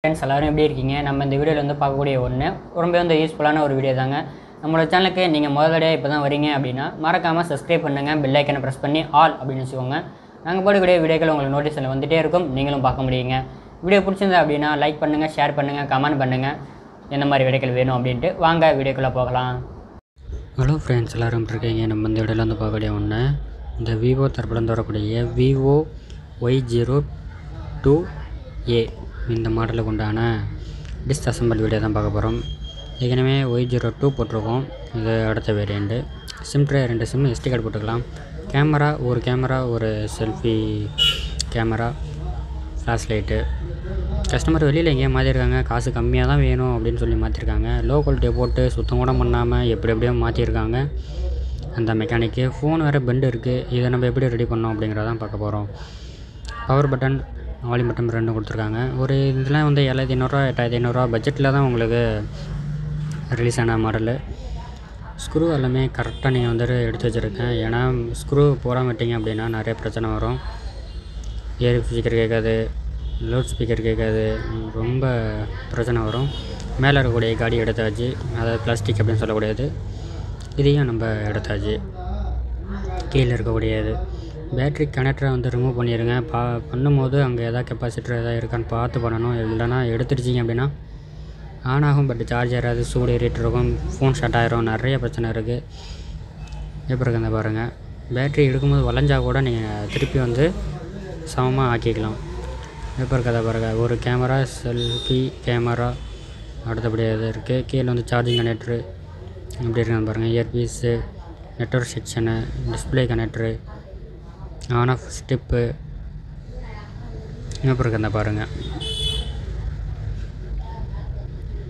Friends எல்லாரும் எப்படி இருக்கீங்க? நம்ம இந்த வீடியோவில் வந்து பார்க்கக்கூடிய ஒன்று ரொம்ப வந்து யூஸ்ஃபுல்லான ஒரு வீடியோ தாங்க. நம்மளோட சேனலுக்கு நீங்கள் முதலடியாக இப்போ தான் வரீங்க அப்படின்னா மறக்காமல் சப்ஸ்கிரைப் பண்ணுங்கள், பெல் ஐக்கனை ப்ரெஸ் பண்ணி ஆல் அப்படின்னு வச்சுக்கோங்க. நாங்கள் போடக்கூடிய வீடியோக்கள் உங்களுக்கு நோட்டீஸில் வந்துகிட்டே இருக்கும், நீங்களும் பார்க்க முடியுங்க. வீடியோ பிடிச்சிருந்தா அப்படின்னா லைக் பண்ணுங்கள், ஷேர் பண்ணுங்கள், கமெண்ட் பண்ணுங்கள் எந்த மாதிரி வீடியோக்கள் வேணும் அப்படின்ட்டு. வாங்க வீடியோக்குள்ளே போகலாம். ஹலோ ஃப்ரெண்ட்ஸ், எல்லோரும் இருக்கீங்க. நம்ம இந்த வீடியோவில் வந்து பார்க்கக்கூடிய ஒன்று இந்த விவோ தரப்புலேருந்து வரக்கூடிய விவோ Y02A இந்த மாடலுக்கு உண்டான டிஸ்அசம்பிள் வீடியோ தான் பார்க்க போகிறோம். ஏற்கனவே Y02 போட்டிருக்கோம், இது அடுத்த variant. Sim tray 2 sim, SD card போட்டுக்கலாம். கேமரா ஒரு selfie camera, flash light. Customer வெளியில் எங்கேயோ மாற்றிருக்காங்க, காசு கம்மியாக தான் வேணும் அப்படின்னு சொல்லி மாற்றிருக்காங்க. லோ குவாலிட்டியை போட்டு சுத்தம் கூட பண்ணாமல் எப்படியோ மாற்றிருக்காங்க அந்த மெக்கானிக்கு. ஃபோன் வேறு பெண்டு இருக்குது, இதை நம்ம எப்படி ரெடி பண்ணோம் அப்படிங்கிறதான் பார்க்க போகிறோம். பவர் பட்டன், வால்யூம் பட்டன் 2 கொடுத்துருக்காங்க. ஒரு இதெல்லாம் வந்து 7500 8500 பட்ஜெட்டில் தான் உங்களுக்கு ரிலீஸ் ஆன மாடலு. ஸ்க்ரூ எல்லாமே கரெக்டாக நீங்கள் வந்துட்டு எடுத்து வச்சுருக்கேன். ஏன்னா ஸ்க்ரூ போடாமல் விட்டிங்க அப்படின்னா நிறைய பிரச்சனை வரும். ஏர் ஸ்பீக்கர் கேட்காது, லவுட் ஸ்பீக்கர் கேட்காது, ரொம்ப பிரச்சனை வரும். மேலே இருக்கக்கூடிய காடி எடுத்தாச்சு, அதாவது பிளாஸ்டிக் அப்படின்னு சொல்லக்கூடியது. இதையும் நம்ம எடுத்தாச்சு. கீழே இருக்கக்கூடியது பேட்ரி கனெக்டரை வந்து ரிமூவ் பண்ணிடுங்க. பண்ணும்போது அங்கே எதாவது கெப்பாசிட்டர் எதாவது இருக்கான்னு பார்த்து பண்ணணும். இல்லைனா எடுத்துருச்சிங்க அப்படின்னா ஆன் ஆகும், பட் சார்ஜ் ஏறாது, சூடு ஏறிட்டு இருக்கும், ஃபோன் ஸ்டார்ட் ஆகிரும், நிறைய பிரச்சனை இருக்குது. எப்படி இருக்குங்க பாருங்கள். பேட்ரி எடுக்கும்போது வளைஞ்சால் கூட நீங்கள் திருப்பி வந்து சமமாக ஆக்கிக்கலாம். எப்படி இருக்கதை பாருங்கள். ஒரு கேமரா, செல்ஃபி கேமரா, அடுத்தபடியாக இது இருக்குது. கீழே வந்து சார்ஜிங் கனெக்டரு எப்படி இருக்குன்னு பாருங்கள். Earpiece, network section, display connector, on off step எப்படி இருக்குந்த பாருங்கள்.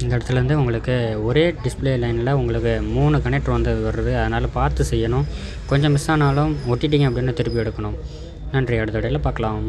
இந்த இடத்துலேருந்து உங்களுக்கு ஒரே டிஸ்பிளே லைனில் உங்களுக்கு 3 கனெக்டர் வந்து வருது. அதனால் பார்த்து செய்யணும். கொஞ்சம் மிஸ் ஆனாலும் ஒட்டிட்டிங்க அப்படின்னு திருப்பி எடுக்கணும். நன்றி, அடுத்த வீடியோவில் பார்க்கலாம்.